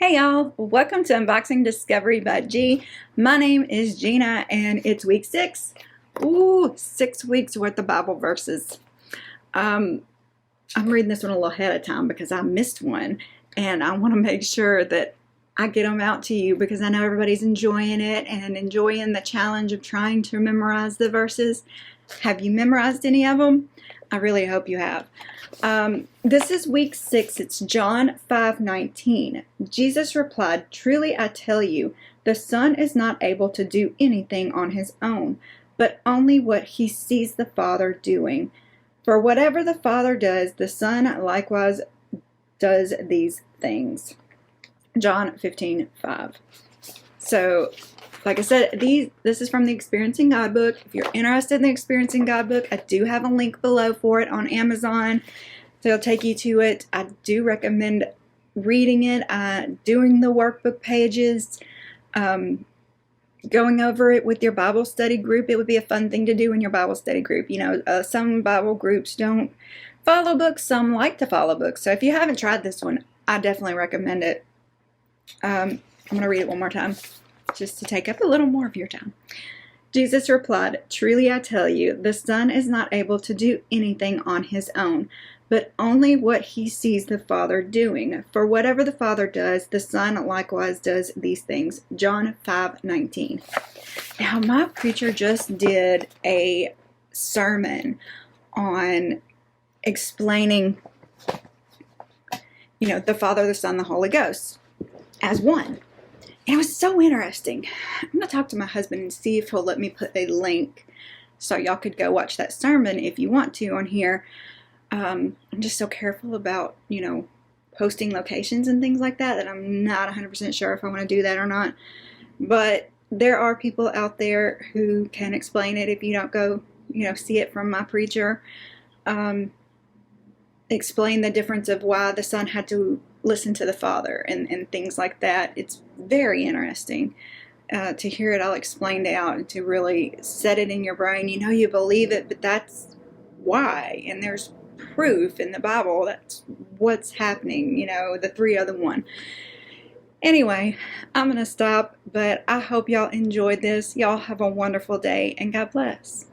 Hey y'all, welcome to Unboxing Discovery by G. My name is Gina and it's week 6. Ooh, 6 weeks worth of Bible verses. I'm reading this one a little ahead of time because I missed one and I want to make sure that I get them out to you because I know everybody's enjoying it and enjoying the challenge of trying to memorize the verses. Have you memorized any of them? I really hope you have. This is week 6. It's John 5:19. Jesus replied, "Truly I tell you, the Son is not able to do anything on his own, but only what he sees the Father doing. For whatever the Father does, the Son likewise does these things." John 15:5. So, like I said, this is from the Experiencing God book. If you're interested in the Experiencing God book, I do have a link below for it on Amazon. So it'll take you to it. I do recommend reading it, doing the workbook pages, going over it with your Bible study group. It would be a fun thing to do in your Bible study group. You know, some Bible groups don't follow books, some like to follow books. So if you haven't tried this one, I definitely recommend it. I'm going to read it one more time, just to take up a little more of your time. Jesus replied, "Truly I tell you, the Son is not able to do anything on his own, but only what he sees the Father doing. For whatever the Father does, the Son likewise does these things." John 5:19. Now, my preacher just did a sermon on explaining, the Father, the Son, the Holy Ghost as one. And it was so interesting. I'm going to talk to my husband and see if he'll let me put a link so y'all could go watch that sermon if you want to on here. I'm just so careful about, posting locations and things like that I'm not 100% sure if I want to do that or not. But there are people out there who can explain it if you don't go, see it from my preacher. Explain the difference of why the Son had to listen to the Father and things like that. It's very interesting to hear it all explained out and to really set it in your brain. You believe it, but that's why. And there's proof in the Bible that's what's happening, the three other one. Anyway, I'm going to stop, but I hope y'all enjoyed this. Y'all have a wonderful day and God bless.